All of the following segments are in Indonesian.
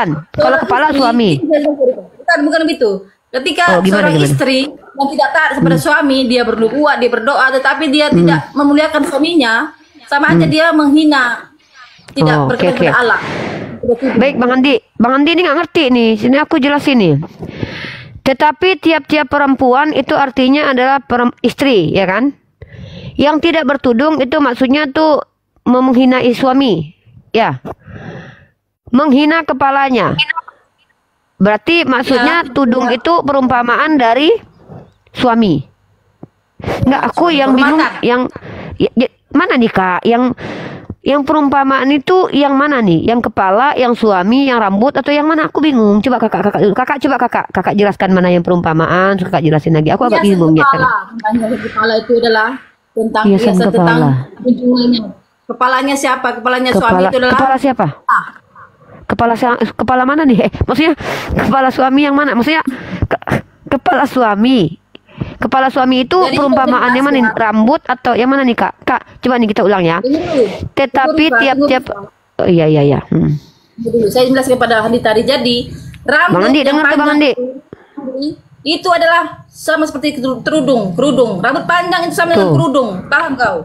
bukan. Kalau kepala suami. Bukan begitu. Ketika seorang istri yang tidak taat kepada suami, dia bernubuat, dia berdoa, tetapi dia tidak memuliakan suaminya, sama aja dia menghina, tidak berkenan kepada Allah. Baik, Bang Andi. Bang Andi ini nggak ngerti nih. Sini aku jelasin nih. Tetapi tiap-tiap perempuan itu artinya adalah istri, ya kan? Yang tidak bertudung itu maksudnya tuh menghina suami, ya. Menghina kepalanya. Berarti maksudnya tudung itu perumpamaan dari suami. Enggak, aku yang bingung yang mana nih Kak? Yang perumpamaan itu yang mana nih? Yang kepala, yang suami, yang rambut atau yang mana? Aku bingung. Coba kakak jelaskan mana yang perumpamaan, terus kakak jelasin lagi. Aku agak bingung ya. Kepala itu adalah tentang tentang kunjungannya. Kepalanya siapa? Kepalanya suami itu adalah kepala siapa? Kepala mana nih? Maksudnya kepala suami yang mana? Maksudnya kepala suami. Kepala suami itu perumpamaannya mana? Rambut atau yang mana nih Kak? Kak, coba nih kita ulang ya. Tetapi tiap-tiap iya. Saya jelaskan kepada Handi tadi. Jadi rambut Bang Andi, dengar Bang Andi. Itu adalah sama seperti kerudung. Rambut panjang itu sama dengan kerudung. Paham kau?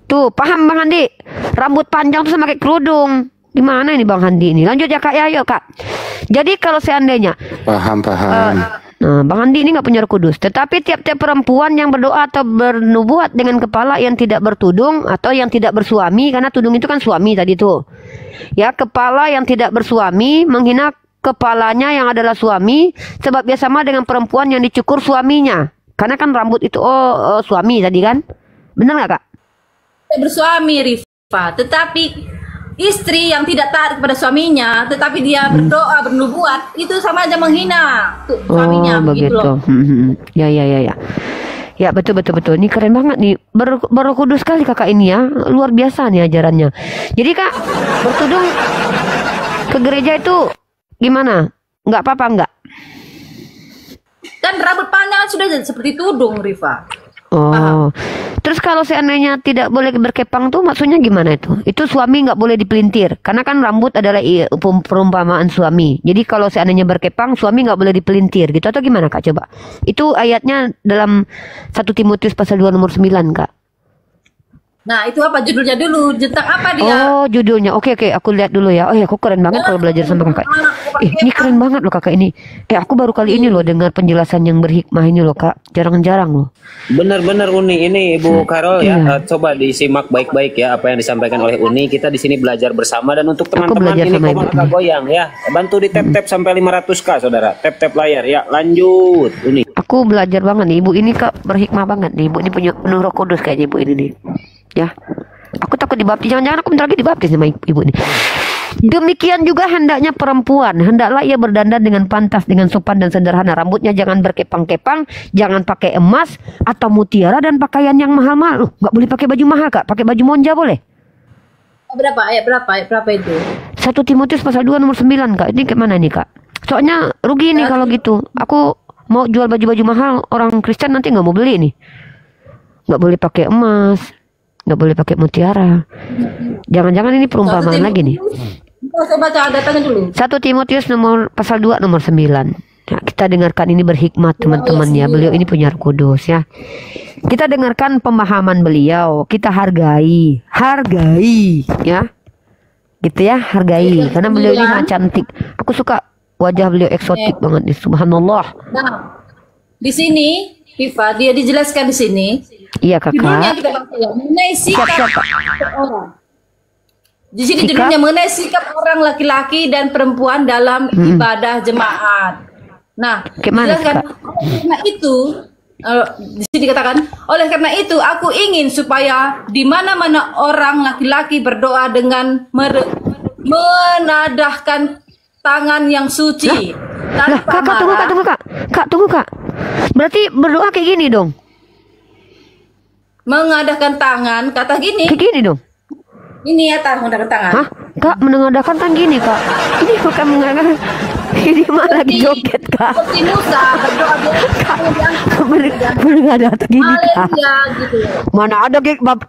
Tuh, paham Bang Andi. Rambut panjang itu sama kayak kerudung. Gimana ini Bang Handi ini? Lanjut ya Kak ya, ayo Kak. Jadi kalau seandainya paham. Nah, Bang Handi ini nggak punya Roh Kudus. Tetapi tiap-tiap perempuan yang berdoa atau bernubuat dengan kepala yang tidak bertudung atau yang tidak bersuami, karena tudung itu kan suami tadi tuh. Ya, kepala yang tidak bersuami menghina kepalanya yang adalah suami, sebab dia sama dengan perempuan yang dicukur suaminya. Karena kan rambut itu suami tadi kan? Benar nggak Kak? Bersuami Rifa, tetapi istri yang tidak taat kepada suaminya, tetapi dia berdoa, bernubuat, itu sama aja menghina suaminya. Begitu loh. Ya. Ya, betul. Ini keren banget nih. Baru kudus sekali kakak ini ya. Luar biasa nih ajarannya. Jadi Kak, bertudung ke gereja itu gimana? Nggak apa-apa nggak? Dan rambut panjang sudah seperti tudung, Rifa. Terus kalau seandainya tidak boleh berkepang tuh maksudnya gimana itu? Itu suami nggak boleh dipelintir, karena kan rambut adalah perumpamaan suami. Jadi kalau seandainya berkepang, suami nggak boleh dipelintir, gitu atau gimana Kak? Coba. Itu ayatnya dalam 1 Timotius pasal 2 nomor 9 Kak. Nah, itu apa judulnya dulu? Tentang apa dia? Oh, judulnya. Oke, aku lihat dulu ya. Oh ya, aku keren banget kalau belajar sama kakak. Ini keren banget loh kakak ini. Aku baru kali ini loh dengar penjelasan yang berhikmah ini loh Kak. Jarang-jarang loh. Benar-benar Uni, ini Ibu Carol ya. Coba disimak baik-baik ya apa yang disampaikan oleh Uni. Kita di sini belajar bersama, dan untuk teman-teman ini komentar goyang ya. Bantu di tap-tap sampai 500K Saudara. Tap-tap layar ya. Lanjut Uni. Aku belajar banget nih Ibu ini Kak, berhikmah banget nih. Ibu ini punya penuh Roh Kudus kayaknya Ibu ini nih. Ya, aku takut dibaptis. Jangan-jangan aku bentar lagi dibaptis sama ibu ini. Demikian juga hendaknya perempuan, hendaklah ia berdandan dengan pantas, dengan sopan dan sederhana. Rambutnya jangan berkepang-kepang, jangan pakai emas atau mutiara dan pakaian yang mahal-mahal. Nggak boleh pakai baju mahal Kak, pakai baju monja boleh. Ayat berapa itu? 1 Timotius pasal 2 nomor 9 Kak. Ini kemana nih Kak? Soalnya rugi nih kalau gitu. Aku mau jual baju-baju mahal, orang Kristen nanti nggak mau beli nih. Nggak boleh pakai emas, nggak boleh pakai mutiara. Jangan-jangan ini perumpamaan lagi nih. Saya baca datanya dulu. 1 Timotius pasal 2 nomor 9. Ya, kita dengarkan ini berhikmat teman-teman ya. Beliau ini punya Roh Kudus ya. Kita dengarkan pemahaman beliau. Kita hargai ya. Gitu ya, hargai. Karena beliau ini sangat cantik. Aku suka wajah beliau, eksotik banget nih. Subhanallah. Nah, di sini Viva, dia dijelaskan di sini. Iya Kakak. Judulnya kita baca ya, mengenai sikap orang. Di sini judulnya mengenai sikap orang laki-laki dan perempuan dalam ibadah jemaat. Nah, dijelaskan karena itu, di sini dikatakan, oleh karena itu aku ingin supaya di mana-mana orang laki-laki berdoa dengan menadahkan tangan yang suci. Kak, tunggu kak. Berarti berdoa kayak gini dong. Mengadahkan tangan, kata gini. Kayak gini dong. Ini ya mengadahkan tangan. Hah? Kak, menengadahkan tangan gini kak. Ini bukan mengadahkan. Ini malah lagi joget kak. Seperti Musa berdoa menengadahkan gini kak. Gitu. Mana ada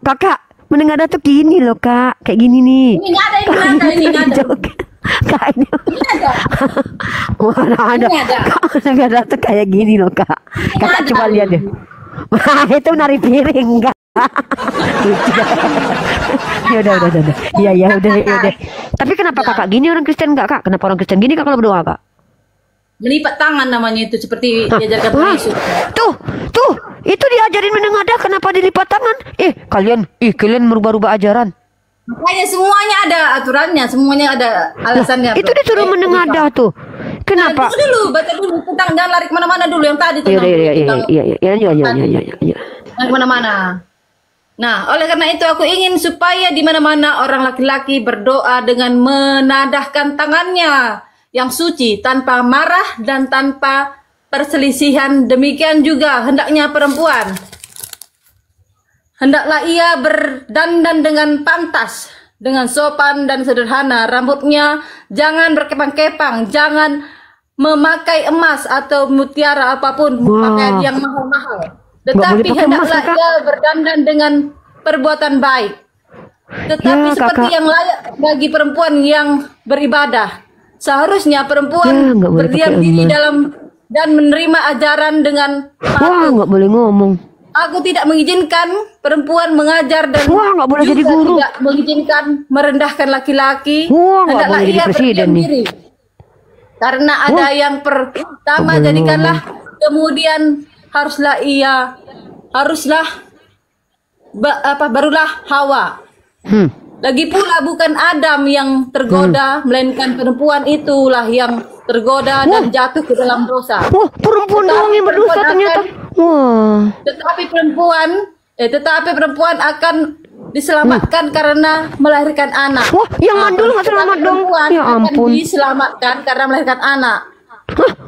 kakak menengadah tuh gini loh kak. Kayak gini nih. Ini nggak ada. Joget. Kak ini. Ada. Mana ada. Nggak ada tuh kayak gini loh Kak. Kakak coba lihat deh. Wah, itu nari piring enggak? Ya udah. Iya udah. Tapi kenapa Kakak gini orang Kristen enggak Kak? Kenapa orang Kristen gini Kak kalau berdoa Kak? Melipat tangan namanya itu seperti diajarkan Tuhan Yesus. Tuh, itu diajarin menengadah kenapa dilipat tangan? Kalian merubah-rubah ajaran. Makanya semuanya ada aturannya, semuanya ada alasannya. Itu disuruh menengadah tuh. Kenapa? Nah, baca dulu tentang jangan lari kemana-mana dulu yang tadi tuh. Iya. Kemana-mana. Nah, oleh karena itu aku ingin supaya di mana-mana orang laki-laki berdoa dengan menadahkan tangannya yang suci, tanpa marah dan tanpa perselisihan. Demikian juga hendaknya perempuan. Hendaklah ia berdandan dengan pantas, dengan sopan dan sederhana. Rambutnya jangan berkepang-kepang, jangan memakai emas atau mutiara apapun, pakaian yang mahal-mahal. Tetapi hendaklah ia berdandan dengan perbuatan baik. Tetapi seperti yang layak bagi perempuan yang beribadah. Seharusnya perempuan berdiam diri dalam dan menerima ajaran dengan patuh. Nggak boleh ngomong. Aku tidak mengizinkan perempuan mengajar dan nggak boleh jadi guru. Tidak mengizinkan merendahkan laki-laki. Nggak boleh jadi presiden nih. Diri. Karena ada yang pertama jadikanlah, kemudian barulah Hawa. Lagi pula bukan Adam yang tergoda, melainkan perempuan itulah yang tergoda dan jatuh ke dalam dosa. Perempuan doang yang berdosa ternyata. Tetapi perempuan akan diselamatkan karena melahirkan anak. Yang mandul nggak selamat dong. Ya ampun. Akan diselamatkan karena melahirkan anak.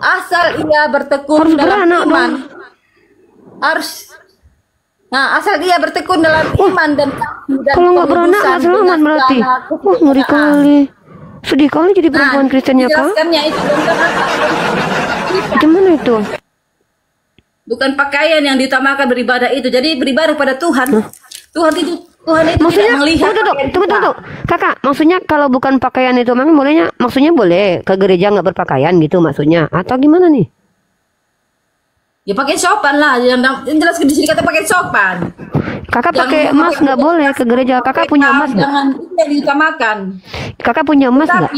Asal ia bertekun dalam iman. Asal dia bertekun dalam iman dan kalau nggak beranak nggak selamat berarti. Ngeri kali. Sedih kali jadi perempuan Kristennya Kak. Gimana itu? Bukan pakaian yang diutamakan beribadah itu. Jadi beribadah pada Tuhan. Tuhan itu maksudnya, tidak melihat. Tunggu. Kakak, maksudnya kalau bukan pakaian itu memang maksudnya boleh ke gereja nggak berpakaian gitu maksudnya atau gimana nih? Ya pakai sopan lah, yang jelas di sini kata pakai sopan. Kakak pakai emas nggak boleh ke gereja. Kakak punya emas nggak? Jangan yang diutamakan. Kakak punya emas nggak?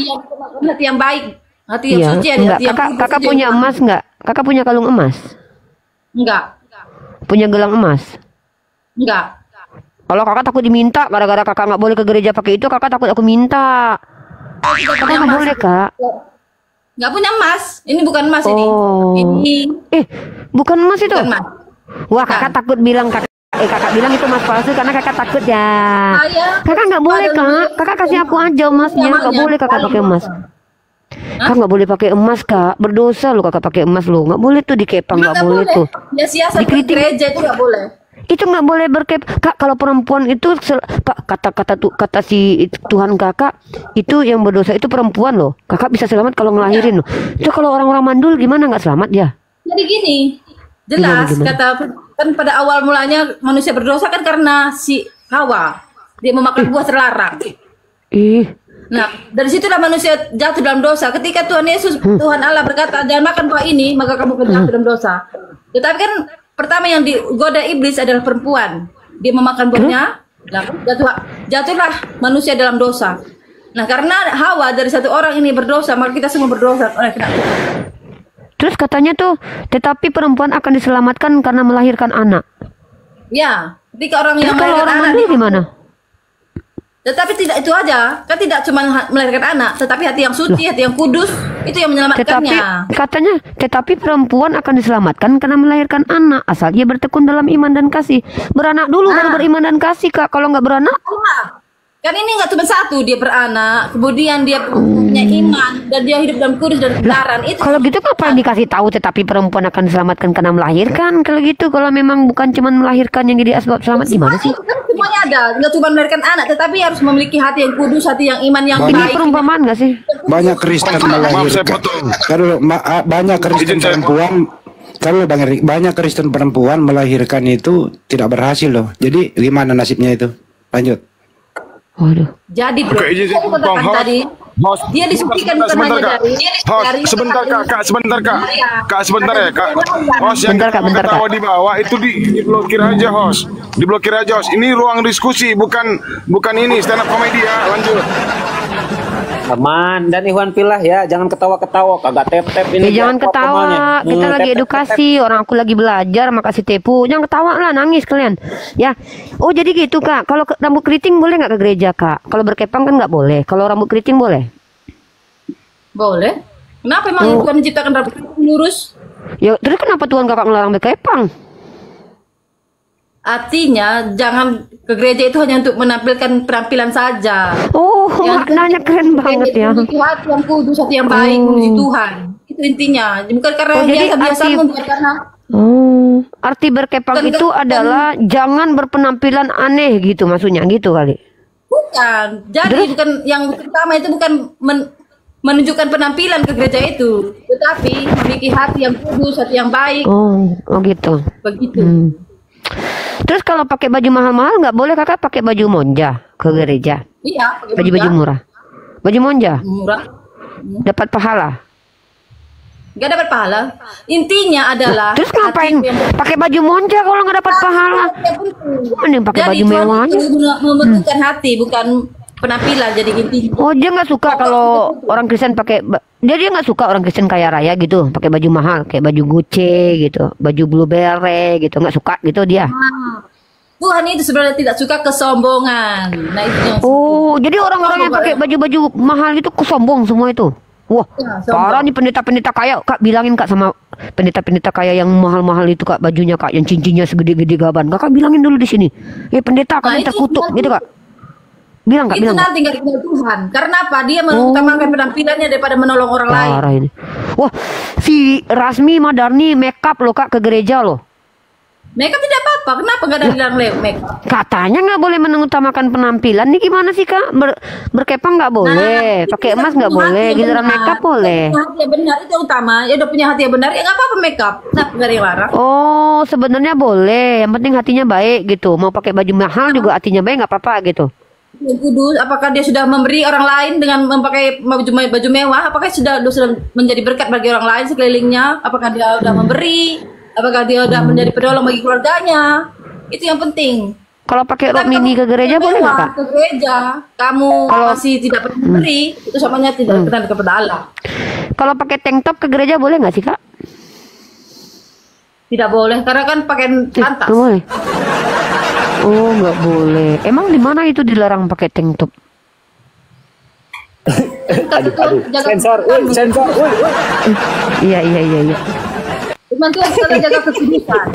Hati yang baik, hati yang suci. Kakak punya emas nggak? Kakak punya kalung emas? Enggak. Punya gelang emas? Enggak. Kalau kakak takut diminta, gara-gara kakak nggak boleh ke gereja pakai itu, kakak takut aku minta. Kakak nggak boleh Kak? Nggak punya emas. Ini bukan emas ini. Bukan emas itu. Bukan emas. Wah, kakak takut bilang kakak bilang itu emas palsu karena kakak takut ya. Kakak nggak boleh Kak. Kakak kasih aku aja emasnya. Nggak boleh kakak pakai emas. Kak nggak boleh pakai emas Kak. Berdosa lo kakak pakai emas lo. Nggak boleh tuh dikepang, nggak boleh tuh. Ya siasat gereja itu nggak boleh. Itu nggak boleh Kak. Kalau perempuan itu kata si Tuhan kakak itu yang berdosa itu perempuan loh. Kakak bisa selamat kalau ngelahirin loh. Itu kalau orang-orang mandul gimana nggak selamat ya? Jadi gini, jelas gimana? Kata kan pada awal mulanya manusia berdosa kan karena si Hawa dia memakan buah terlarang. Nah, dari situlah manusia jatuh dalam dosa. Ketika Tuhan Yesus, Tuhan Allah berkata, jangan makan buah ini, maka kamu akan jatuh dalam dosa. Tetapi kan pertama yang digoda iblis adalah perempuan. Dia memakan buahnya, jatuhlah manusia dalam dosa. Nah, karena Hawa dari satu orang ini berdosa, maka kita semua berdosa. Terus katanya tuh, tetapi perempuan akan diselamatkan karena melahirkan anak. Ya, ketika orang yang kalau orang mandul gimana? Tetapi tidak itu aja, kan tidak cuma melahirkan anak, tetapi hati yang suci, hati yang kudus, itu yang menyelamatkannya. Tetapi perempuan akan diselamatkan karena melahirkan anak, asal dia bertekun dalam iman dan kasih. Beranak dulu baru beriman dan kasih Kak, kalau nggak beranak. Kan ini nggak cuma satu, dia beranak, kemudian dia punya iman, dan dia hidup dalam kudus dan kebenaran. Kalau gitu ngapain dikasih tahu tetapi perempuan akan diselamatkan karena melahirkan? Kalau gitu, kalau memang bukan cuma melahirkan yang jadi asbab selamat, gimana sih? Semuanya ada, nggak cuma melahirkan anak, tetapi harus memiliki hati yang kudus, hati yang iman yang baik. Ini perumpamaan nggak sih? Banyak Kristen melahirkan. Kalau banyak Kristen perempuan, banyak Kristen perempuan melahirkan itu tidak berhasil loh. Jadi gimana nasibnya itu? Lanjut. Waduh. Jadi bro, saya katakan tadi Host, Dia disucikan bukan sebentar, hanya Kak. Host, sebentar Kak, sebentar Kak. Kak, sebentar ya Kak. Host yang ketawa di bawah itu diblokir aja host. Diblokir aja host. Ini ruang diskusi, bukan ini stand up komedi ya. Lanjut. Aman dan Ikhwan Fillah ya, jangan ketawa-ketawa, kagak tep-tep ini. Jangan ketawa, kita lagi edukasi, orang aku lagi belajar, makasih Tepu. Jangan ketawa lah, nangis kalian. Ya. Oh, jadi gitu Kak. Kalau rambut keriting boleh nggak ke gereja Kak? Kalau berkepang kan nggak boleh. Kalau rambut keriting boleh? Boleh. Kenapa emang Tuhan menciptakan rambut lurus? Ya, terus kenapa Tuhan Kakak ngelarang berkepang? Artinya jangan ke gereja itu hanya untuk menampilkan penampilan saja. Oh, maknanya keren banget ya. Memiliki hati yang kudus, hati yang baik, memuji Tuhan. Itu intinya. Bukan karena biasa-biasa, bukan karena. Arti berkepang itu adalah jangan berpenampilan aneh gitu, maksudnya gitu kali. Bukan. Jadi bukan yang pertama itu bukan menunjukkan penampilan ke gereja itu, tetapi memiliki hati yang kudus, hati yang baik. Oh gitu. Begitu. Terus kalau pakai baju mahal-mahal nggak boleh Kakak pakai baju monja ke gereja? Iya. Baju-baju murah. Baju monja. Murah. Dapat pahala. Nggak dapat pahala. Intinya adalah. Terus ngapain pakai baju monja kalau nggak dapat pahala? Mending pakai baju mewah aja. Membentukkan hati, bukan penampilan. Jadi intinya. Oh, dia nggak suka kalau orang Kristen pakai. Dia nggak suka orang Kristen kaya raya gitu, pakai baju mahal, kayak baju Gucci gitu, baju Blueberry gitu, nggak suka gitu dia. Tuhan itu sebenarnya tidak suka kesombongan. Nah itu yang. Oh, jadi orang-orang yang pakai baju-baju mahal itu kesombong semua itu. Wah, parah nih pendeta-pendeta kaya. Kak bilangin Kak sama pendeta-pendeta kaya yang mahal-mahal itu Kak, bajunya Kak, yang cincinnya segede-gede gaban. Kakak bilangin dulu di sini. Pendeta kalian terkutuk gitu Kak. Bilang Kak, itu bilang. nanti nggak dikenal Tuhan. Karena apa? Dia mengutamakan penampilannya daripada menolong orang lain. Parah ini. Wah, si Rasmi Madarni make up loh Kak ke gereja loh. Makeup tidak apa-apa. Kenapa nggak ada bilang makeup? Katanya nggak boleh mengutamakan penampilan. Nih gimana sih Kak? Berkepang nggak boleh, pakai emas nggak boleh, giliran makeup boleh. Hati yang benar itu yang utama. Ya udah punya hati yang benar, ya nggak apa-apa makeup. Nah, nggak ada yang larang. Oh, sebenarnya boleh. Yang penting hatinya baik gitu. Mau pakai baju mahal juga hatinya baik nggak apa-apa gitu. Yang kudus, apakah dia sudah memberi orang lain dengan memakai baju mewah? Apakah sudah menjadi berkat bagi orang lain sekelilingnya? Apakah dia sudah memberi? Apakah dia sudah menjadi penolong bagi keluarganya? Itu yang penting. Kalau pakai rok mini ke gereja boleh nggak Kak? Ke gereja, kamu masih tidak pernah memberi, itu samanya tidak kenal kepada Allah. Kalau pakai tank top ke gereja boleh nggak sih Kak? Tidak boleh, karena kan pakaian pantas. Nggak boleh. Oh, nggak boleh. Emang di mana itu dilarang pakai tank top? Aduh. Sensor. Iya. Cuman tuh kita jaga kekudusan.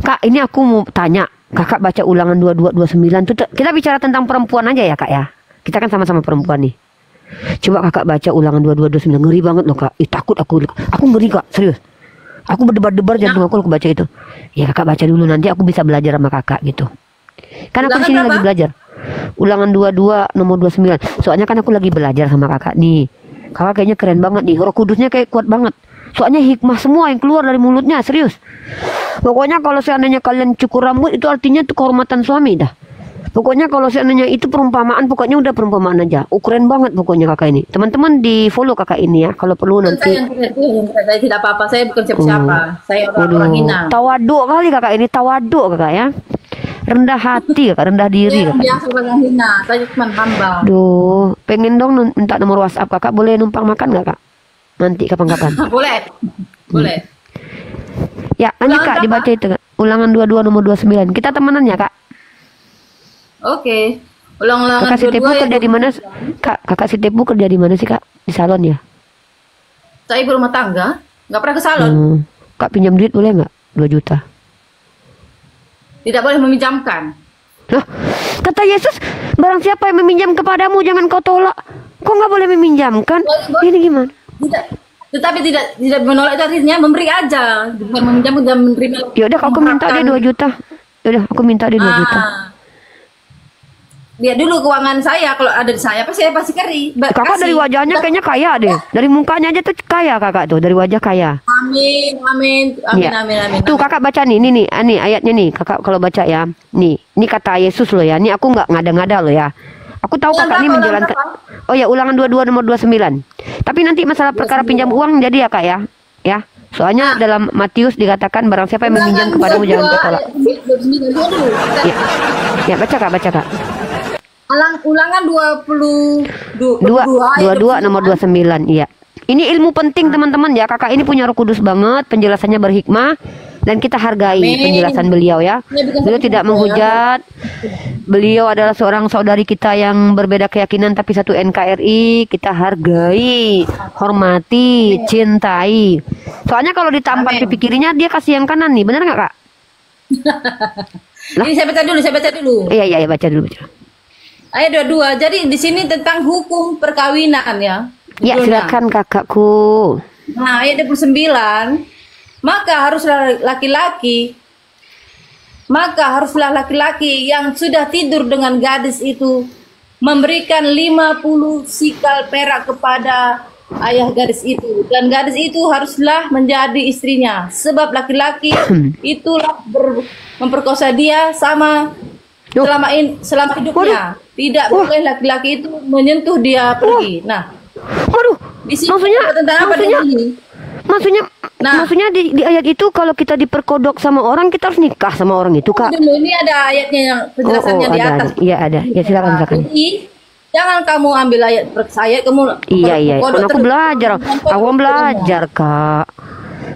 Kak, ini aku mau tanya. Kakak baca Ulangan 2229 tuh kita bicara tentang perempuan aja ya Kak ya. Kita kan sama-sama perempuan nih. Coba Kakak baca Ulangan 2229, ngeri banget loh Kak. Takut aku ngeri Kak, serius. Aku berdebar-debar jantung aku baca itu. Ya Kakak baca dulu, nanti aku bisa belajar sama Kakak gitu. Kan aku di sini lagi belajar. Ulangan 22 nomor 29. Soalnya kan aku lagi belajar sama Kakak nih. Kakak kayaknya keren banget nih. Roh Kudusnya kayak kuat banget. Soalnya hikmah semua yang keluar dari mulutnya, serius. Pokoknya kalau seandainya kalian cukur rambut itu artinya itu kehormatan suami dah. Pokoknya kalau seandainya itu perumpamaan, pokoknya udah perumpamaan aja. Keren banget pokoknya Kakak ini. Teman-teman di follow Kakak ini ya. Kalau perlu nanti. Saya tidak apa-apa. Saya bukan siapa-siapa. Saya orang hina. Tawaduk kali Kakak ini, tawaduk Kakak ya. Rendah hati Kakak, rendah diri Kakak. Biasa orang hina. Saya cuma hamba. Duh, pengen dong minta nomor WhatsApp Kakak. Boleh numpang makan nggak Kak? Nanti kapan-kapan. Boleh. Ya, lanjut Kak, dibaca itu Kak. Ulangan 22 nomor 29. Kita temenan ya Kak? Oke. Ulang-ulangan Kakak si Tepu kerja di mana? Kakak si Tepu kerja di mana sih Kak? Di salon ya? Saya ibu rumah tangga, nggak pernah ke salon. Kak pinjam duit boleh nggak? 2 juta. Tidak boleh meminjamkan. Loh, kata Yesus, barang siapa yang meminjam kepadamu jangan kau tolak. Kok nggak boleh meminjamkan? Ini gimana? Tetapi tidak menolak itu artinya memberi aja, bukan meminjam dan menerima. Ya udah, aku minta dia 2 juta. Ya udah, aku minta dia 2 juta. Lihat dulu keuangan saya, kalau ada di saya pasti keri. Kakak dari wajahnya kayaknya kaya deh. Dari mukanya aja tuh kaya Kakak tuh, dari wajah kaya. Amin. Ya. Tuh Kakak baca nih, ini ayatnya nih. Kakak kalau baca ya. Ini kata Yesus loh ya. Ini aku nggak ngada-ngada loh ya. Aku tahu kakak ini menjalankan. Oh ya, ulangan 22 nomor 29. Tapi nanti masalah perkara pinjam uang jadi ya kak ya. Ya. Soalnya dalam Matius dikatakan barang siapa yang meminjam kepadamu jangan kau tolak. Ya. Ya, baca kak. Ulangan 22 nomor 29. Iya. Ini ilmu penting teman-teman ya. Kakak ini punya Roh Kudus banget, penjelasannya berhikmah dan kita hargai penjelasan beliau ya. Beliau tidak menghujat. Beliau adalah seorang saudari kita yang berbeda keyakinan tapi satu NKRI, kita hargai, hormati, cintai. Soalnya kalau ditampar pipi kirinya dia kasih yang kanan nih, benar nggak kak? Ini saya baca dulu. Iya, baca dulu. Ayat 22. Jadi di sini tentang hukum perkawinan ya. Ya, silakan kakakku. Nah, ayat 29. Maka haruslah laki-laki yang sudah tidur dengan gadis itu memberikan 50 sikal perak kepada ayah gadis itu, dan gadis itu haruslah menjadi istrinya, sebab laki-laki itulah memperkosa dia selama hidupnya. Tidak boleh laki-laki itu menyentuh dia pergi. Nah, di sini tentang apa di sini? Maksudnya di ayat itu kalau kita diperkodok sama orang kita harus nikah sama orang itu kak. Dulu ini ada ayatnya yang penjelasannya di atas. Iya ada. Ya silakan. Jadi jangan kamu ambil ayat per ayat kamu. Iya. Aku belajar kak.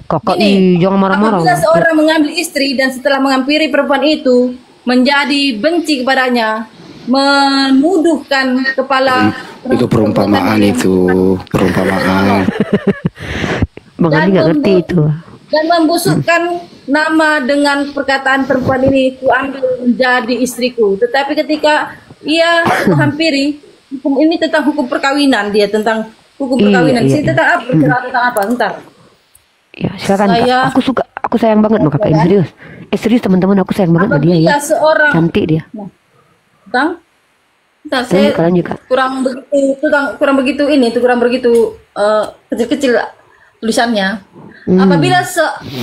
Kakak jangan marah-marah. Apabila seorang mengambil istri dan setelah menghampiri perempuan itu menjadi benci kepadanya, menuduhkan kepala. Itu perumpamaan. Bang Andi nggak ngerti itu. Dan membusukkan nama dengan perkataan perempuan ini, ku ambil menjadi istriku. Tetapi ketika ia menghampiri, hukum ini tentang hukum perkawinan, dia tentang hukum perkawinan. Iya. Tentang apa? Tentang apa? Bentar. Ya silakan. Aku sayang banget sama kakak ini, serius. Serius teman-teman, aku sayang banget sama dia ya. Cantik dia. Saya kurang begitu kecil-kecil tulisannya.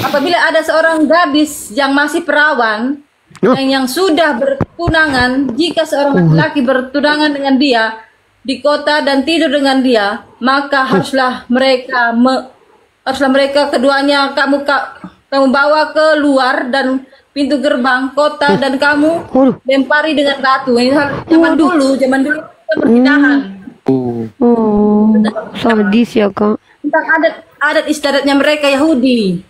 Apabila ada seorang gadis yang masih perawan yang sudah bertunangan, jika seorang laki bertunangan dengan dia di kota dan tidur dengan dia, maka haruslah mereka keduanya kamu bawa keluar dan pintu gerbang kota dan kamu lempari dengan batu. Ini zaman dulu kita perpindahan. Sadis ya kak. Tentang adat istiadatnya mereka Yahudi.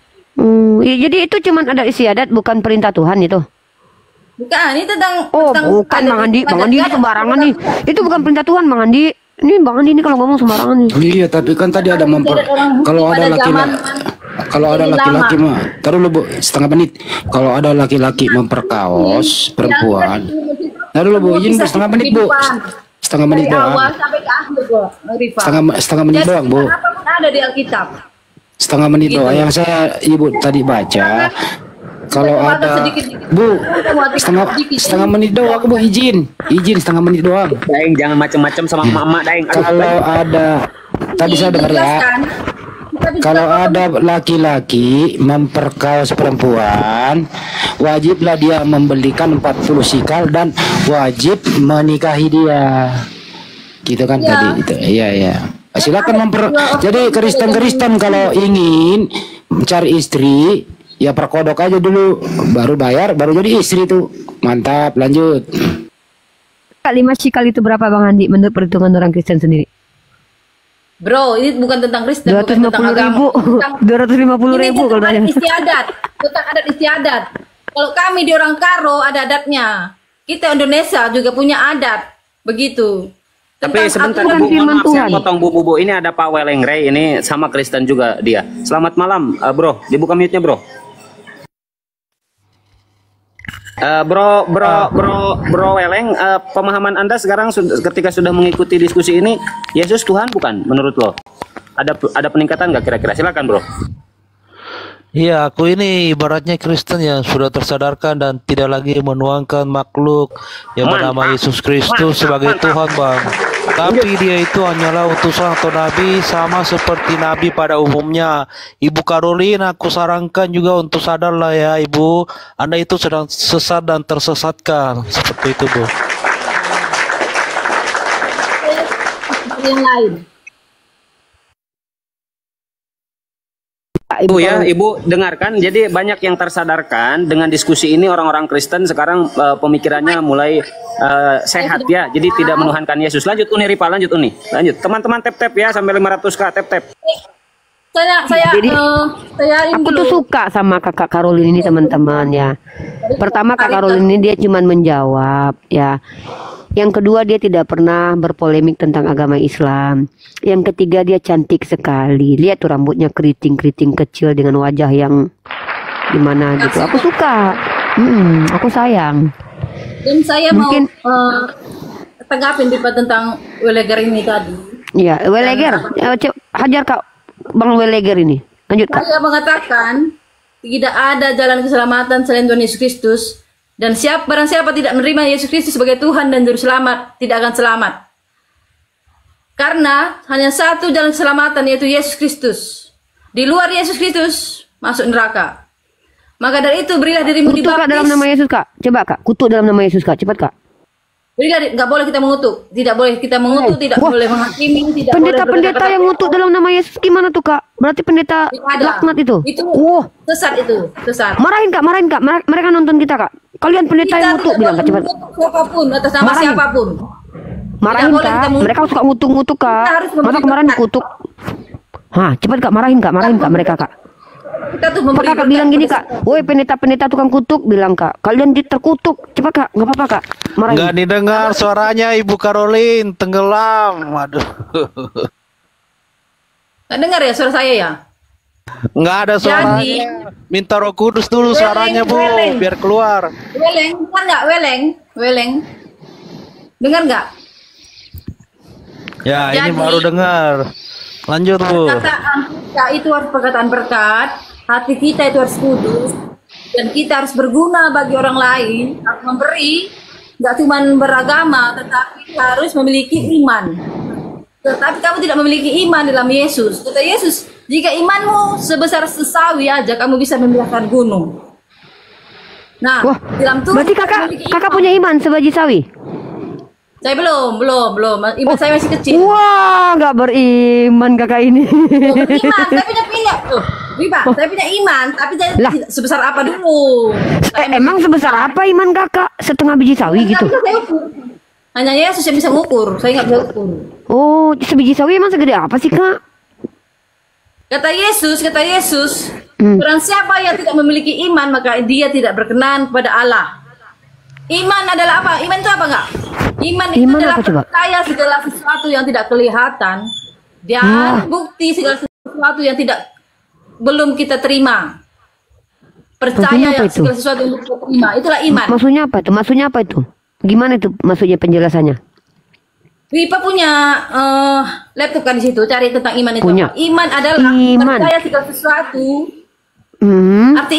Jadi itu cuma adat istiadat, bukan perintah Tuhan itu. Bukan, ini tentang bukan Bang Andi ini sembarangan nih. Itu bukan perintah Tuhan Bang Andi. Ini Bang Andi ini kalau ngomong sembarangan nih. Iya, tapi kan tadi ada kalau ada laki-laki mah, taruh lu Bu, setengah menit. Kalau ada laki-laki memperkaos perempuan. Taruh lu Bu, izin setengah menit Bu. Setengah menit doang. Sampai ke akhir Bu. Setengah menit doang Bu. Apapun ada di Alkitab. Setengah menit doang. Yang saya Ibu tadi baca. Kalau ada Bu, setengah menit doang Bu, izin setengah menit doang. Daeng jangan macam-macam sama emak-emak Daeng. Kalau ada tadi saya dengar ya. Kalau ada laki-laki memperkaos perempuan, wajiblah dia membelikan 40 sikal dan wajib menikahi dia. Gitu kan tadi itu. Iya. Silakan jadi Kristen kalau ingin mencari istri, ya perkodok aja dulu, baru bayar, baru jadi istri tuh. Mantap, lanjut. 5 sikal itu berapa Bang Andi menurut perhitungan orang Kristen sendiri? Bro, ini bukan tentang Kristen, 250 ribu. 250 ribu kalau tanya. Tentang adat istiadat. Kalau kami di orang Karo ada adatnya. Kita Indonesia juga punya adat. Begitu. Tapi sebentar Bu, maaf saya potong Bu. Ini ada Pak Welengre, ini sama Kristen juga dia. Selamat malam, Bro. Dibuka mute-nya, Bro. Bro Weleng, pemahaman Anda sekarang ketika sudah mengikuti diskusi ini, Yesus Tuhan bukan menurut lo? Ada peningkatan nggak kira-kira? Silakan Bro. Iya, aku ini ibaratnya Kristen yang sudah tersadarkan dan tidak lagi menuangkan makhluk yang bernama Yesus Kristus sebagai Tuhan, Bang. Tapi dia itu hanyalah utusan atau nabi, sama seperti nabi pada umumnya. Ibu Karolin, aku sarankan juga untuk sadarlah ya Ibu, Anda itu sedang sesat dan tersesatkan. Seperti itu, Bu. yang lain. Ibu ya, Ibu dengarkan. Jadi banyak yang tersadarkan dengan diskusi ini, orang-orang Kristen sekarang pemikirannya mulai sehat ya. Jadi tidak menuhankan Yesus. Lanjut Uni Ripa, lanjut Uni. Lanjut. Teman-teman tap-tap ya sampai 500k tap-tap. Aku tuh suka sama kakak Karolin ini teman-teman ya. Pertama kak Karolin ini dia cuman menjawab ya. Yang kedua dia tidak pernah berpolemik tentang agama Islam. Yang ketiga dia cantik sekali. Lihat tuh rambutnya keriting-keriting kecil dengan wajah yang gimana gitu. Aku suka. Aku sayang. Dan saya mungkin mau tanggapin tentang Weleger ini tadi. Iya, Weleger. Hajar kak Bang Weleger ini. Lanjut kak. Saya mengatakan tidak ada jalan keselamatan selain Tuhan Yesus Kristus. Dan barang siapa tidak menerima Yesus Kristus sebagai Tuhan dan Juru Selamat, tidak akan selamat. Karena hanya satu jalan keselamatan, yaitu Yesus Kristus. Di luar Yesus Kristus, masuk neraka. Maka dari itu berilah dirimu dibaptis. Kutuk kak dalam nama Yesus kak. Coba kak, kutuk dalam nama Yesus kak. Cepat kak. Berilah, nggak boleh kita mengutuk. Tidak boleh kita mengutuk, tidak boleh menghakimi. Pendeta-pendeta yang ngutuk dalam nama Yesus gimana tuh kak? Berarti pendeta laknat itu? Itu sesat itu, sesat. Marahin kak. Mereka nonton kita kak. Kalian pendeta yang ngutuk bilang kak, cepat. Siapapun, atas nama siapapun. Marahin kak. Mereka suka ngutuk kak. Masa kemarin dikutuk? Hah, cepat kak, marahin kak mereka kak. Kakak bilang gini kak, woi pendeta tukang kutuk, bilang kak, kalian terkutuk, cepat kak, nggak apa-apa kak, marahin. Nggak didengar suaranya Ibu Karolin, tenggelam, aduh. Nggak dengar ya suara saya ya? Nggak ada suaranya. Minta Roh Kudus dulu suaranya Bu, biar keluar. Weleng, dengar nggak weleng? Dengar nggak? Ya ini baru dengar. Lanjut Bu. Perkataan kita itu harus perkataan berkat. Hati kita itu harus kudus, dan kita harus berguna bagi orang lain, harus memberi, nggak cuma beragama, tetapi harus memiliki iman. Tetapi kamu tidak memiliki iman dalam Yesus. Kata Yesus, jika imanmu sebesar sesawi aja, kamu bisa memindahkan gunung. Nah, dalam Tuhan berarti kakak punya iman sebiji sawi? Saya belum. Iman saya masih kecil. Wah, nggak beriman kakak ini. Beriman, saya punya Riba, saya punya iman, tapi saya tidak sebesar apa dulu. Emang sebesar apa iman kakak? Setengah biji sawi gitu? Hanya Yesus yang bisa mengukur, saya nggak bisa ukur. Oh, sebiji sawi emang segede apa sih kak? Kata Yesus, barang siapa yang tidak memiliki iman, maka dia tidak berkenan kepada Allah. Iman adalah apa? Iman itu apa enggak? Iman itu adalah percaya segala sesuatu yang tidak kelihatan dan bukti segala sesuatu yang belum kita terima. Percaya yang segala sesuatu yang belum kita terima, itulah iman. Maksudnya apa itu? Gimana itu maksudnya penjelasannya? Ripa punya laptop kan di situ, cari tentang iman itu. Punya. Iman adalah percaya segala sesuatu. Arti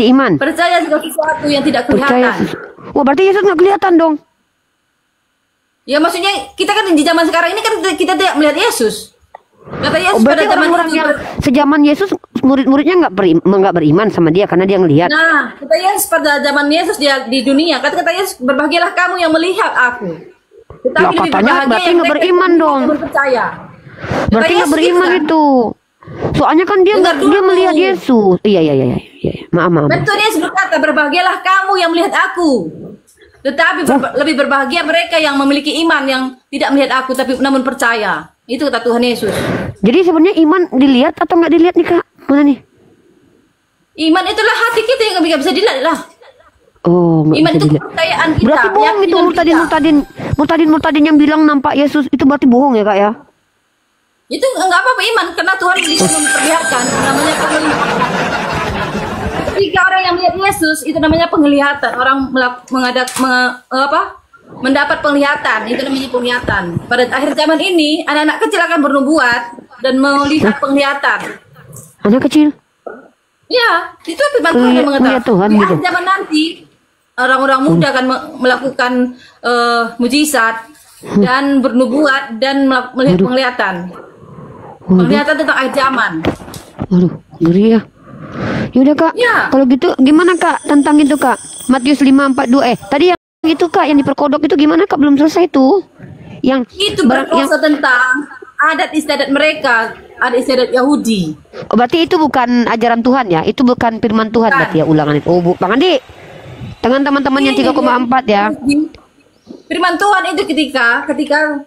iman. Percaya segala sesuatu yang tidak kelihatan. Wah, berarti Yesus nggak kelihatan dong? Ya maksudnya kita kan di zaman sekarang ini kan kita tidak melihat Yesus. Kata Yesus pada zaman orang yang sejaman Yesus murid-muridnya nggak beriman sama dia karena dia ngelihat. Nah, kata Yesus pada zaman Yesus dia di dunia, kata Yesus, berbahagialah kamu yang melihat aku. Tetapi katanya berarti nggak beriman dong. Percaya. Berarti nggak beriman itu. Soalnya kan dia melihat Yesus. Iya. Maaf. Betul, Yesus berkata, berbahagialah kamu yang melihat aku. Tetapi lebih berbahagia mereka yang memiliki iman yang tidak melihat aku tapi namun percaya. Itu kata Tuhan Yesus. Jadi sebenarnya iman dilihat atau nggak dilihat nih kak? Mana nih? Iman itulah hati kita yang nggak bisa dilihat lah. Oh, iman itu kepercayaan kita. Berarti bohong itu murtadin yang bilang nampak Yesus itu berarti bohong ya kak ya? Itu nggak apa-apa iman karena Tuhan bisa memperlihatkan, namanya penglihatan. Ketika orang yang melihat Yesus itu namanya penglihatan, orang mendapat penglihatan, itu namanya penglihatan. Pada akhir zaman ini anak-anak kecil akan bernubuat dan melihat penglihatan. Anak kecil? Ya, itu firman Tuhan yang mengatakan. Di akhir zaman nanti orang-orang muda akan melakukan mujizat dan bernubuat dan melihat penglihatan. Penglihatan tentang akhir zaman. Waduh, ngeri ya. Yaudah kak, kalau gitu gimana kak tentang itu kak? Matius 5:42 tadi yang itu kak yang diperkodok itu gimana kak? Belum selesai tuh. Yang itu berkuasa tentang adat istiadat mereka, adat istiadat Yahudi. Oh, berarti itu bukan ajaran Tuhan ya? Itu bukan firman Tuhan berarti ya ulangan itu. Oh, Bang Andi. Dengan teman-teman yang 3,4 ya. Firman Tuhan itu ketika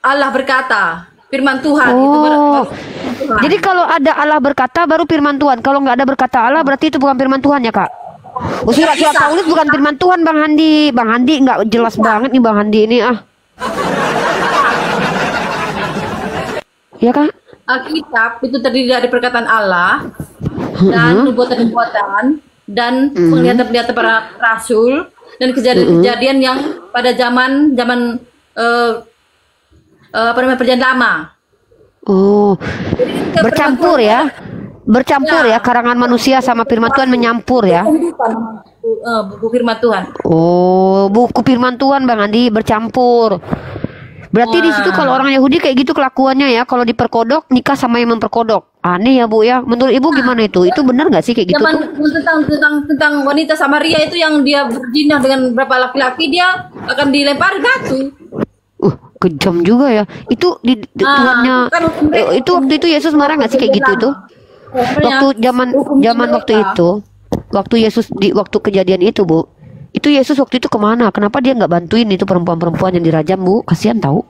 Allah berkata, firman Tuhan itu Tuhan. Jadi kalau ada Allah berkata baru firman Tuhan. Kalau nggak ada berkata Allah berarti itu bukan firman Tuhan ya, Kak? Oh, surat-surat Paulus bukan firman Tuhan, Bang Handi. Bang Handi nggak jelas banget nih Bang Handi ini Ya, Kak? Alkitab itu terdiri dari perkataan Allah dan nubuatan-nubuatan dan penglihatan-penglihatan para rasul dan kejadian-kejadian yang pada zaman perjanjian lama. Oh, bercampur ya, karangan manusia sama firman Tuhan menyampur ya. Buku firman Tuhan. Oh, buku firman Tuhan Bang Andi bercampur. Berarti di situ kalau orang Yahudi kayak gitu kelakuannya ya, kalau diperkodok nikah sama yang memperkodok. Aneh ya Bu ya. Menurut Ibu gimana itu? Itu benar nggak sih kayak gitu? Tentang wanita Samaria itu yang dia berzina dengan beberapa laki-laki, dia akan dilempari batu. Kejam juga ya. Itu di Tuhannya. Itu waktu itu Yesus marah nggak sih kayak gitu itu? Waktu zaman waktu itu, waktu Yesus waktu kejadian itu Bu, itu Yesus waktu itu kemana? Kenapa dia nggak bantuin itu perempuan-perempuan yang dirajam Bu? Kasihan tahu.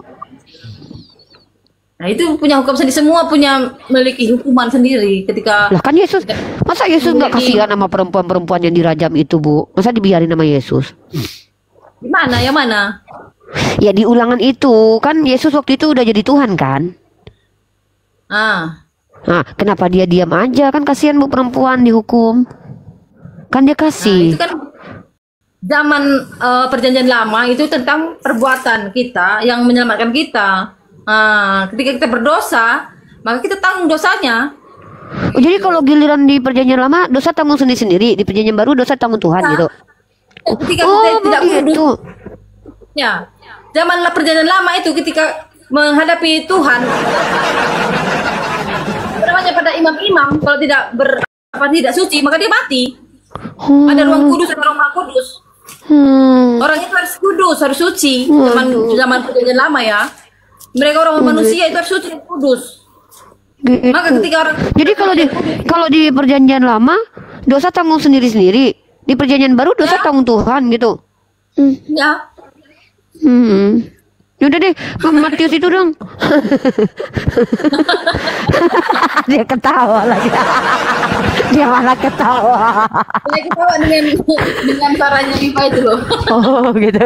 Nah itu punya hukum sendiri, semua punya memiliki hukuman sendiri ketika. Lah kan Yesus, masa Yesus nggak kasihan sama perempuan-perempuan yang dirajam itu Bu? Masa dibiarin sama Yesus? Gimana? Yang mana? Ya di ulangan itu kan Yesus waktu itu udah jadi Tuhan kan? Nah, kenapa dia diam aja? Kan kasihan Bu perempuan dihukum. Kan dia kasih. Itu kan zaman perjanjian lama itu tentang perbuatan kita yang menyelamatkan kita. Ketika kita berdosa, maka kita tanggung dosanya. Oh, jadi kalau giliran di perjanjian lama dosa tanggung sendiri-sendiri, di perjanjian baru dosa tanggung Tuhan gitu. Ketika kita tidak kudus. Ya, zaman perjanjian lama itu ketika menghadapi Tuhan, namanya pada imam-imam kalau tidak suci maka dia mati. Ada ruang kudus, ada ruang maha kudus. Orang itu harus kudus, harus suci. Zaman perjanjian lama ya, mereka orang manusia itu harus suci dan kudus. Maka ketika orang jadi kalau di perjanjian lama dosa tanggung sendiri-sendiri, di perjanjian baru dosa tanggung Tuhan gitu. Ya. Udah deh, Matius itu dong. Dia ketawa lagi. Dia malah ketawa. Saya ketawa dengan suaranya Iva itu loh. Oh gitu.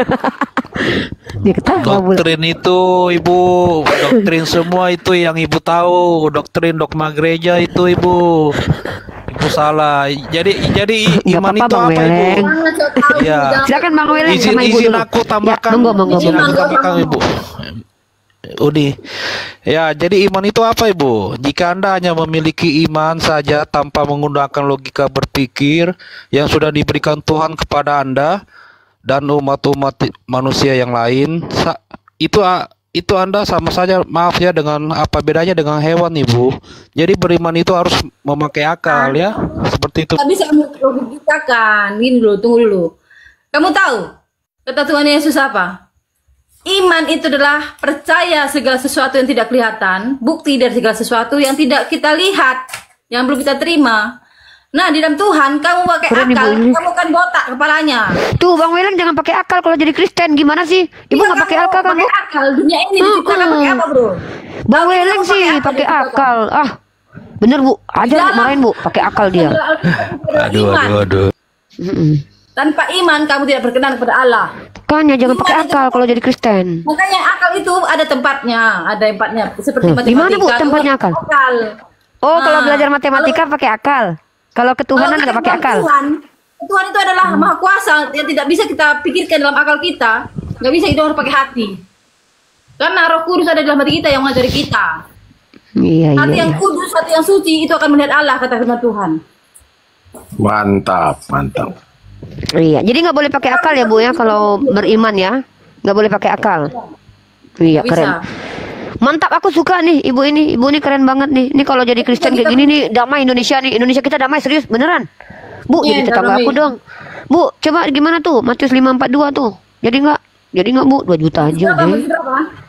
Dia ketawa. Doktrin itu Ibu, doktrin semua itu yang Ibu tahu, doktrin dogma gereja itu Ibu. Ibu salah. Jadi iman itu apa Ibu? Ya. Silakan Bang Weleng sama Ibu izin dulu. aku tambahkan. Izin aku tambahkan Ibu. Udi. Ya, jadi iman itu apa Ibu? Jika Anda hanya memiliki iman saja tanpa menggunakan logika berpikir yang sudah diberikan Tuhan kepada Anda dan umat-umat manusia yang lain, itu Anda sama saja, maaf ya, dengan apa bedanya dengan hewan Ibu. Jadi beriman itu harus memakai akal ya, seperti itu. Tidak bisa logikakan. Gini dulu, tunggu dulu. Kamu tahu kata Tuhan Yesus apa? Iman itu adalah percaya segala sesuatu yang tidak kelihatan, bukti dari segala sesuatu yang tidak kita lihat, yang belum kita terima. Nah, di dalam Tuhan kamu pakai akal, kamu kan botak kepalanya. Tuh, Bang Weleng jangan pakai akal kalau jadi Kristen. Gimana sih? Ibu nggak pakai akal kan? Pakai akal. Dunia ini diciptakan pakai apa, Bro? Bang Weleng sih pakai akal. Bener Bu, aja marahin Bu, pakai akal dia. Aduh. Tanpa iman kamu tidak berkenan kepada Allah. Kan ya jangan pakai akal kalau jadi Kristen. Makanya akal itu ada tempatnya, seperti matematika. Di mana Bu tempatnya akal? Oh, kalau belajar matematika pakai akal. Kalau ketuhanan nggak pakai akal. Tuhan itu adalah maha kuasa yang tidak bisa kita pikirkan dalam akal kita. Nggak bisa, itu harus pakai hati. Karena Roh Kudus ada dalam hati kita yang mengajari kita. Iya. Hati yang kudus, hati yang suci itu akan melihat Allah, kata firman Tuhan. Mantap. Iya, jadi nggak boleh pakai akal ya Bu ya kalau beriman ya, nggak boleh pakai akal. Iya, keren. Mantap, aku suka nih ibu ini keren banget nih. Ini kalau jadi Kristen kayak gini nih, damai Indonesia nih. Indonesia kita damai, serius beneran. Bu, jadi tetangga aku dong. Bu, coba gimana tuh Matius 5:42 tuh. Jadi nggak Bu, 2 juta aja deh.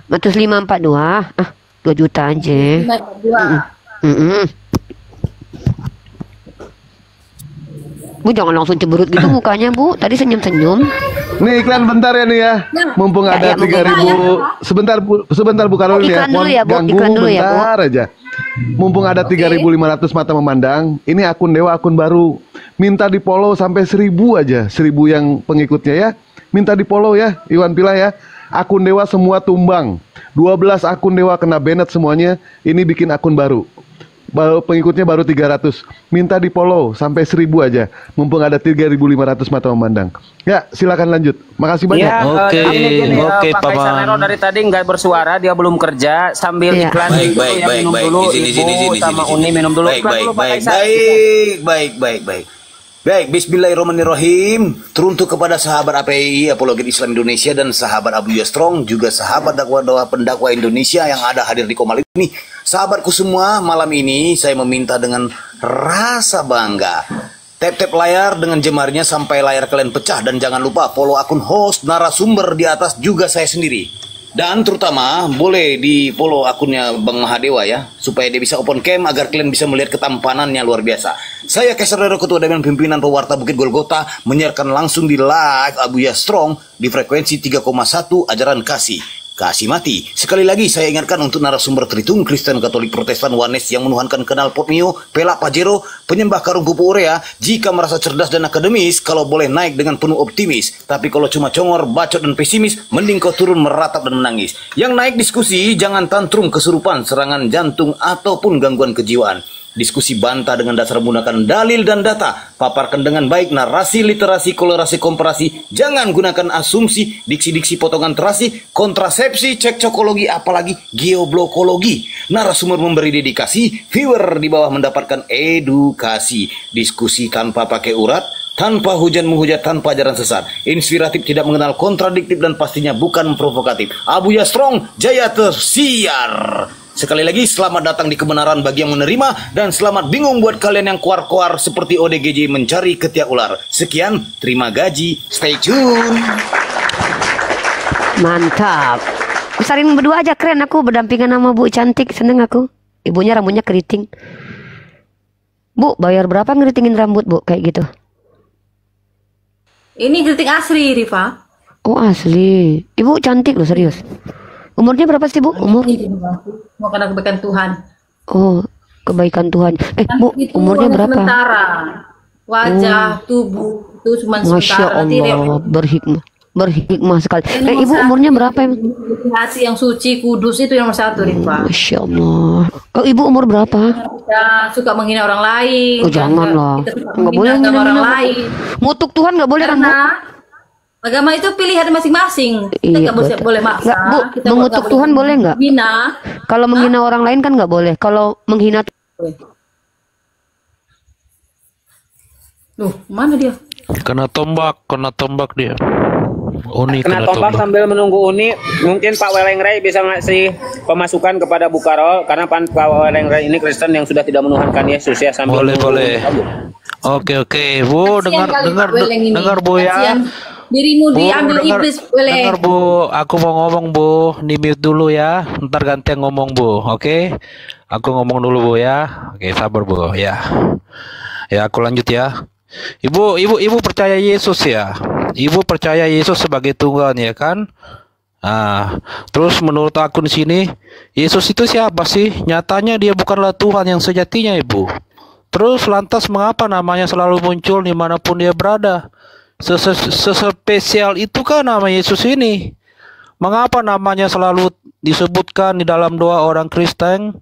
40542. 2 juta aja. 542. Bu jangan langsung cemberut gitu mukanya, Bu. Tadi senyum-senyum. Nih iklan bentar ya nih ya. Mumpung ada 3.000. Sebentar Bu Karolin ya. Iklan dulu ya, Bu. Ganggu Iklan dulu ya, Bu. bentar aja. Mumpung ada 3.500 mata memandang. Ini akun Dewa, akun baru. Minta di follow sampai 1.000 aja. 1.000 yang pengikutnya ya. Minta di follow ya, Iwan Pila ya. Akun Dewa semua tumbang. 12 akun Dewa kena banned semuanya. Ini bikin akun baru. Pengikutnya baru 300. Minta di follow sampai 1.000 aja. Mumpung ada 3.500 mata memandang. Ya silakan lanjut. Makasih banyak. Ya, Oke, oke, Pak Paman. Kaisar Nero dari tadi nggak bersuara, dia belum kerja. Sambil Iya. iklan Baik, dulu, baik, ya, baik, minum baik. dulu, Di sini, Ibu sini, sama sini. Uni minum dulu. Baik, Iklan baik, dulu, Pak baik, Kaisar. baik. Baik, bismillahirrahmanirrahim. Teruntuk kepada sahabat API, Apologet Islam Indonesia, dan sahabat Abuya Strong, juga sahabat dakwah pendakwa Indonesia yang ada hadir di Komal ini. Sahabatku semua, malam ini saya meminta dengan rasa bangga. Tap-tap layar dengan jemarnya sampai layar kalian pecah, dan jangan lupa follow akun host narasumber di atas juga saya sendiri. Dan terutama boleh di follow akunnya Bang Mahadewa ya, supaya dia bisa open cam agar kalian bisa melihat ketampanannya luar biasa. Saya Kaisar Nero, Ketua Dewan Pimpinan Pewarta Bukit Golgota, menyiarkan langsung di live Abuya Strong di frekuensi 3,1 ajaran kasih. Kasih mati. Sekali lagi saya ingatkan untuk narasumber Tritung, Kristen, Katolik, Protestan, Wanes yang menuhankan kenal Potmio, Pelak Pajero, penyembah karung pupuk urea, jika merasa cerdas dan akademis, kalau boleh naik dengan penuh optimis. Tapi kalau cuma congor, bacot dan pesimis, mending kau turun meratap dan menangis. Yang naik diskusi, jangan tantrum kesurupan, serangan jantung, ataupun gangguan kejiwaan. Diskusi bantah dengan dasar menggunakan dalil dan data. Paparkan dengan baik narasi, literasi, kolorasi, komparasi. Jangan gunakan asumsi, diksi-diksi potongan terasi, kontrasepsi, cekcokologi, apalagi geoblokologi. Narasumber memberi dedikasi, viewer di bawah mendapatkan edukasi. Diskusi tanpa pakai urat, tanpa hujan menghujat, tanpa ajaran sesat. Inspiratif, tidak mengenal kontradiktif, dan pastinya bukan provokatif. Abuya Strong, jaya tersiar. Sekali lagi selamat datang di kebenaran bagi yang menerima, dan selamat bingung buat kalian yang kuar-kuar seperti ODGJ mencari ketiak ular. Sekian, terima gaji, stay tune. Mantap. Besarin berdua aja keren, aku berdampingan sama Bu cantik, seneng aku. Ibunya rambutnya keriting. Bu, bayar berapa ngeritingin rambut, Bu, kayak gitu? Ini keriting asli, Rifa. Oh, asli. Ibu cantik loh, serius. Umurnya berapa sih, Bu? Umur? Mau karena kebaikan Tuhan. Oh, kebaikan Tuhan. Bu, Itu umurnya hanya berapa? sementara. Wajah, tubuh itu cuma Masya sementara. Nanti dia Allah, berhikmah sekali. Ibu umurnya berapa emang? hati yang suci, kudus itu yang nomor satu, Rifa. Masya Allah. Oh, ibu umur berapa? Kita suka menghina orang lain. Oh, janganlah. Kita suka Nggak menghina boleh agama orang menghina. lain. Mutuk Tuhan nggak boleh kan, Bu? Karena agama itu pilihan masing-masing. Kita Iya, nggak betul. boleh maksa. Nggak, Bu, Kita mengutuk nggak Tuhan boleh nggak? Hina. Kalau menghina orang lain kan nggak boleh. Kalau menghina Loh, mana dia? Kena tombak dia. Uni Kena tombak sambil menunggu Uni, mungkin Pak Welengray bisa ngasih pemasukan kepada Bu Karol, karena Pak Welengray ini Kristen yang sudah tidak menuhankan Yesus ya, sambil Boleh. Oke, Bu, Kasihan kali dengar Pak Weleng ini. dengar Bu ya. Kasihan. Dirimu Bu, diambil iblis, Weleng. dengar Bu, aku mau ngomong Bu, di mute dulu ya. Ntar gantian ngomong Bu, oke? Aku ngomong dulu Bu ya. Oke, sabar Bu ya. Ya, aku lanjut ya. Ibu percaya Yesus ya. Ibu percaya Yesus sebagai Tuhan ya kan? Nah, terus menurut akun sini, Yesus itu siapa sih? Nyatanya dia bukanlah Tuhan yang sejatinya, Ibu. Terus lantas mengapa namanya selalu muncul dimanapun dia berada? Sespesial itu kan nama Yesus ini? Mengapa namanya selalu disebutkan di dalam doa orang Kristen?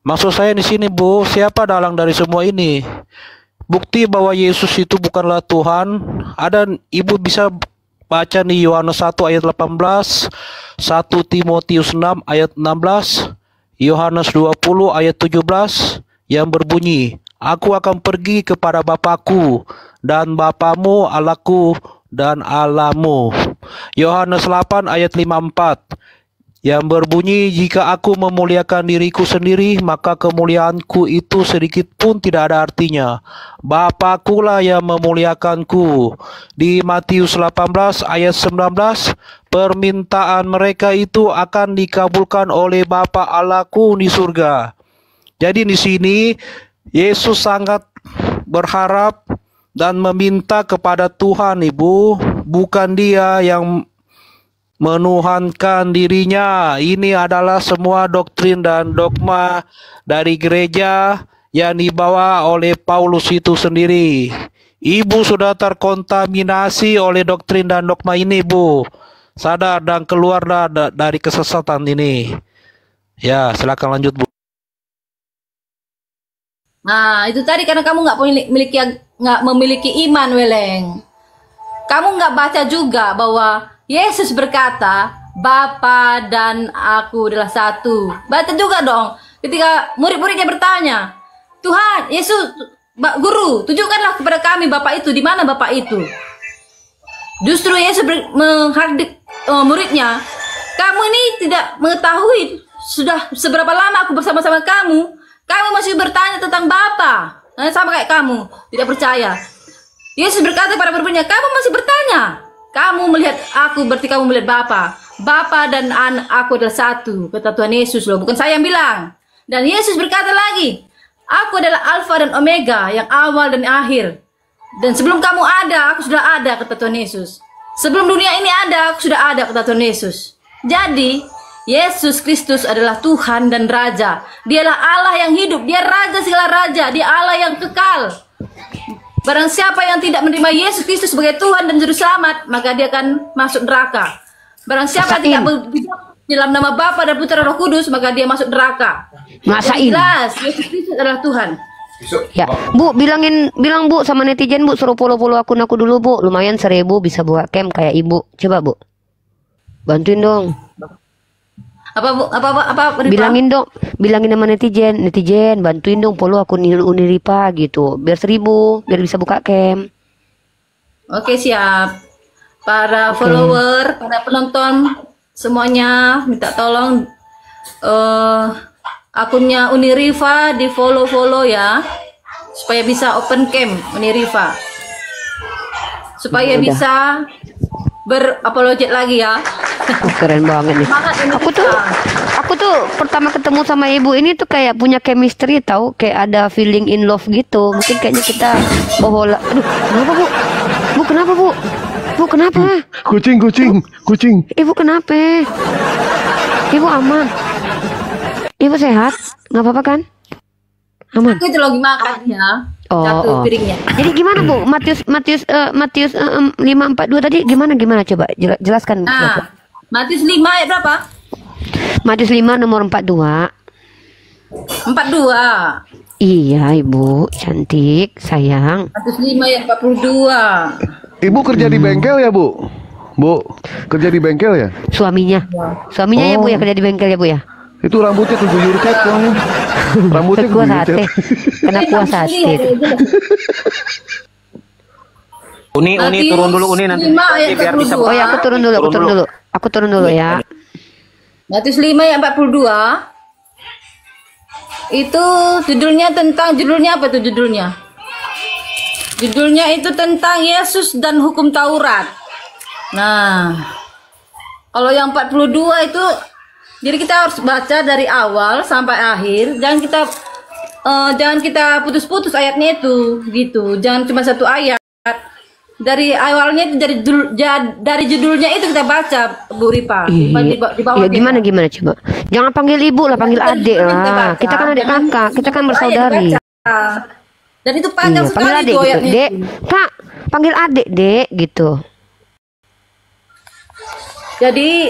Maksud saya di sini, Bu, siapa dalang dari semua ini? Bukti bahwa Yesus itu bukanlah Tuhan, ada Ibu bisa baca di Yohanes 1 ayat 18, 1 Timotius 6 ayat 16, Yohanes 20 ayat 17 yang berbunyi, Aku akan pergi kepada Bapakku dan Bapamu, Allahku dan Allahmu. Yohanes 8 ayat 54 yang berbunyi, jika aku memuliakan diriku sendiri, maka kemuliaanku itu sedikit pun tidak ada artinya. Bapakku lah yang memuliakanku. Di Matius 18 ayat 19, permintaan mereka itu akan dikabulkan oleh Bapa Allahku di surga. Jadi di sini Yesus sangat berharap dan meminta kepada Tuhan, Ibu, bukan dia yang menuhankan dirinya. Ini adalah semua doktrin dan dogma dari gereja yang dibawa oleh Paulus itu sendiri. Ibu sudah terkontaminasi oleh doktrin dan dogma ini, Bu. Sadar dan keluarlah dari kesesatan ini. Ya, silakan lanjut, Bu. Nah, itu tadi karena kamu nggak memiliki iman, Weleng. Kamu nggak baca juga bahwa Yesus berkata, Bapa dan aku adalah satu. Baca juga dong. Ketika murid-muridnya bertanya, Tuhan, Yesus, Guru, tunjukkanlah kepada kami Bapa itu. Di mana Bapa itu? Justru Yesus menghardik muridnya. Kamu ini tidak mengetahui sudah seberapa lama aku bersama-sama kamu. Kamu masih bertanya tentang Bapa. Sama kayak kamu, tidak percaya. Yesus berkata kepada murid-muridnya, kamu masih bertanya. Kamu melihat aku, berarti kamu melihat Bapa. Bapa dan aku adalah satu, kata Tuhan Yesus loh, bukan saya yang bilang. Dan Yesus berkata lagi, aku adalah Alfa dan Omega, yang awal dan akhir. Dan sebelum kamu ada, aku sudah ada, kata Tuhan Yesus. Sebelum dunia ini ada, aku sudah ada, kata Tuhan Yesus. Jadi, Yesus Kristus adalah Tuhan dan Raja. Dialah Allah yang hidup. Dia Raja segala Raja. Dia Allah yang kekal. Barang siapa yang tidak menerima Yesus Kristus sebagai Tuhan dan Juru Selamat, maka dia akan masuk neraka. Barang siapa yang tidak berhidup dalam nama Bapa dan Putra Roh Kudus, maka dia masuk neraka. Masain. Jelas, Yesus Kristus adalah Tuhan. Ya, Bu, bilang Bu sama netizen, Bu, suruh follow akun aku dulu, Bu. Lumayan 1000 bisa buat camp kayak Ibu. Coba, Bu. Bantuin dong. Apa Bu? Apa bilangin sama netizen bantuin dong follow akun Uniripa gitu, biar 1000 biar bisa buka camp. Oke, siap. Para follower, para penonton semuanya minta tolong akunnya Uniriva di follow ya, supaya bisa open camp Uniriva, supaya bisa berapologet lagi ya. Keren banget nih. Aku tuh pertama ketemu sama Ibu ini tuh kayak punya chemistry, tahu, kayak ada feeling in love gitu. Mungkin kayaknya kita aduh, kenapa Bu? Bu kenapa Bu? Bu kenapa? Kucing. Ibu kenapa? Ibu aman? Ibu sehat? Nggak apa-apa kan? Aman. Aku itu lagi makan ya. Jatuh piringnya. Jadi gimana Bu? Matius 5:42 tadi gimana coba jelaskan. Nah, Matius 5 ayat berapa? Matius 5 nomor 42. 42. Iya, Ibu, cantik, sayang. Matius 5 ayat 42. Ibu kerja di bengkel ya, Bu? Bu, kerja di bengkel ya? Suaminya ya, Bu, ya, kerja di bengkel ya, Bu, ya? Itu rambutnya 7 jurcet dong. Rambutnya kuah sate. Kena kuah sate. Uni turun dulu Uni nanti biar bisa. Oh ya, aku turun dulu ya. Matius 5 ayat 42. Itu judulnya apa tuh judulnya? Judulnya itu tentang Yesus dan hukum Taurat. Nah, kalau yang 42 itu, jadi kita harus baca dari awal sampai akhir. Jangan kita putus-putus ayatnya itu, gitu. Jangan cuma satu ayat. Dari awalnya itu dari judulnya itu kita baca, Bu Ripa. Di bawah. Ya, gimana coba? Jangan panggil ibu lah, panggil adik lah. Kita kan adik kakak, kita kan bersaudari. Dan itu panjang sekali panggil adik gitu. Dek, Kak, panggil adik, Dek, gitu. Jadi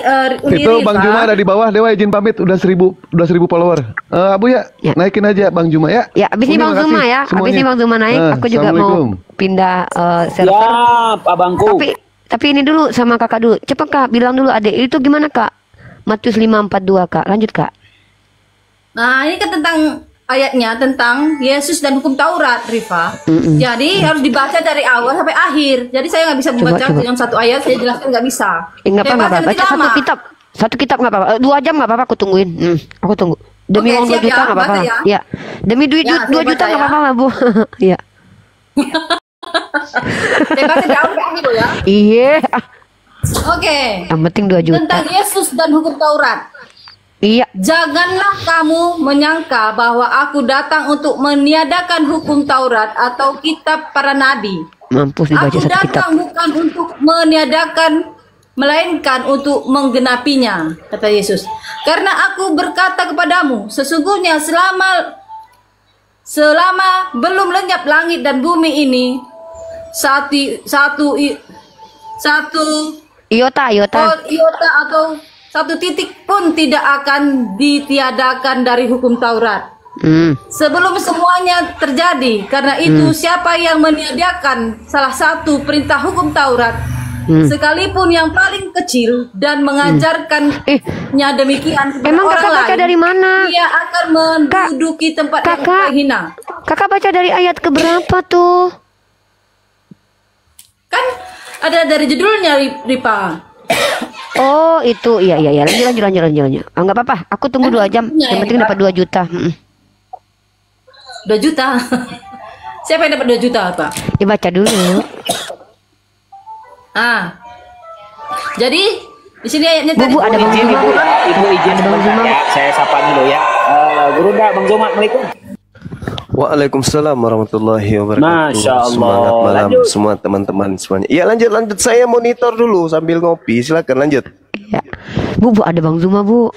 itu Bang Juma ada di bawah. Dewa izin pamit, udah 1000 follower. Abu ya, naikin aja Bang Juma ya. Ya, abis ini Bang Juma ya. Abis ini Bang Juma naik, aku juga mau pindah server. Siap, Abangku. Tapi ini dulu sama Kakak dulu. Cepat Kak, bilang dulu adik itu gimana Kak? Matius 5:42 Kak. Lanjut Kak. Nah, ini kan tentang ayatnya tentang Yesus dan hukum Taurat, Rifa. Jadi harus dibaca dari awal sampai akhir. Jadi saya nggak bisa membaca dengan satu ayat, saya jelaskan nggak bisa. Nggak apa-apa, baca satu kitab nggak apa-apa. 2 jam nggak apa-apa, aku tungguin. Aku tunggu. Demi uang 2 juta nggak apa-apa. Ya. Demi 2 juta nggak apa-apa, Bu. Iya. Saya baca dari awal sampai akhir ya. Iya. Oke. Yang penting 2 juta. Tentang Yesus dan hukum Taurat. Iya. Janganlah kamu menyangka bahwa aku datang untuk meniadakan hukum Taurat atau kitab para nabi. Mampus dibaca Aku satu kitab. datang bukan untuk meniadakan, melainkan untuk menggenapinya, kata Yesus. Karena aku berkata kepadamu, sesungguhnya selama belum lenyap langit dan bumi ini, satu iota atau satu titik pun tidak akan ditiadakan dari hukum Taurat. Sebelum semuanya terjadi, karena itu siapa yang meniadakan salah satu perintah hukum Taurat, sekalipun yang paling kecil, dan mengajarkannya demikian kepada emang orang kakak baca lain, dari mana? dia akan menduduki tempat yang terhina. Kakak baca dari ayat keberapa tuh? Kan ada dari judulnya, Ripa. Oh itu, iya. Lanjut. Oh, nggak apa-apa, aku tunggu 2 jam. Yang penting dapat 2 juta. 2 juta. Siapa yang dapat 2 juta, Pak? Ya baca dulu. Jadi di sini ayatnya tadi. Bu, ada Bang Izin Zuma. Ibu izin sebentar ya. Saya sapa dulu ya. Guru Bang Zuma, Assalamualaikum. Waalaikumsalam warahmatullahi wabarakatuh. Masya Allah. Semangat malam Lanjut. semua teman-teman semuanya. Iya lanjut. Saya monitor dulu sambil ngopi. Silakan lanjut. Ya. Bu, ada Bang Zuma, Bu.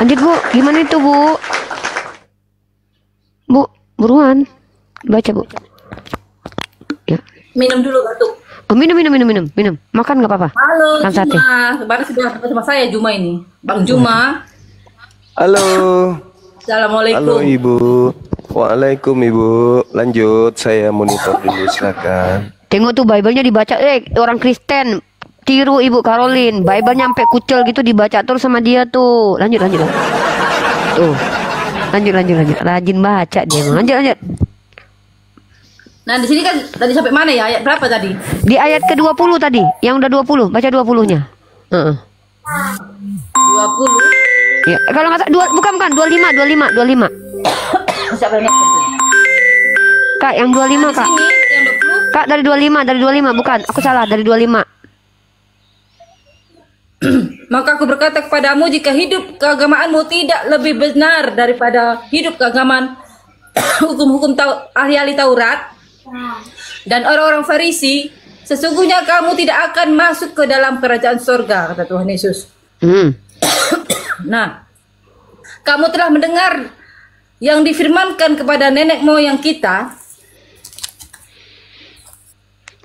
Lanjut, Bu. Gimana itu, Bu? Bu, buruan. Baca, Bu. Ya. Minum dulu batuk. Oh, minum. Makan nggak apa-apa. Halo, Kan sate. Juma. Kemarin sudah bersama saya Juma ini. Bang Juma. Halo. Assalamualaikum. Halo Ibu. Waalaikum Ibu. Lanjut. Saya monitor dulu silakan. Tengok tuh Bible-nya dibaca. Orang Kristen. Tiru Ibu Caroline. Bible nyampe kucel gitu dibaca terus sama dia tuh. Lanjut. Tuh. Lanjut. Rajin baca dia. Lanjut. Nah, di sini kan tadi sampai mana ya? Ayat berapa tadi? Di ayat ke-20 tadi. Yang udah 20. Baca 20-nya. 20. Ya, kalau nggak salah, bukan 25. Siapa yang dapat? Kak, yang 25, Kak. Ini yang 20. Kak, dari 25, bukan. Aku salah, dari 25. Maka aku berkata kepadamu, jika hidup keagamaanmu tidak lebih benar daripada hidup keagamaan hukum-hukum ahli-ahli Taurat dan orang-orang Farisi, sesungguhnya kamu tidak akan masuk ke dalam kerajaan surga, kata Tuhan Yesus. Nah, kamu telah mendengar yang difirmankan kepada nenek moyang kita,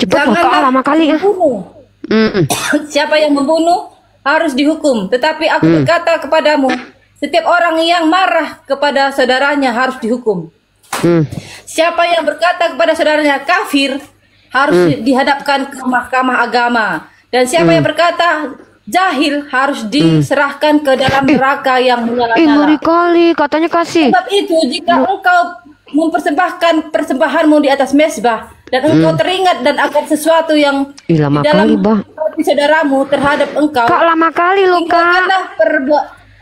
Cepat, lama kali ya. Siapa yang membunuh harus dihukum. Tetapi aku berkata kepadamu, setiap orang yang marah kepada saudaranya harus dihukum. Siapa yang berkata kepada saudaranya kafir harus dihadapkan ke mahkamah agama. Dan siapa yang berkata jahil harus diserahkan ke dalam neraka yang menyala-nyala. Ngeri kali, katanya kasih. Sebab itu jika engkau mempersembahkan persembahanmu di atas mezbah dan engkau teringat dan akan sesuatu yang di lama dalam kali, Bah. hati saudaramu terhadap engkau, Kak, lama kali loh, Kak. tinggalkanlah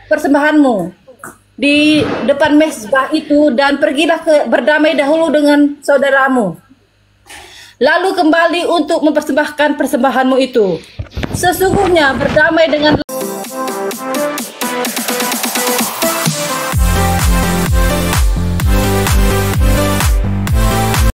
persembahanmu di depan mezbah itu dan pergilah berdamai dahulu dengan saudaramu. Lalu kembali untuk mempersembahkan persembahanmu itu. Sesungguhnya berdamai dengan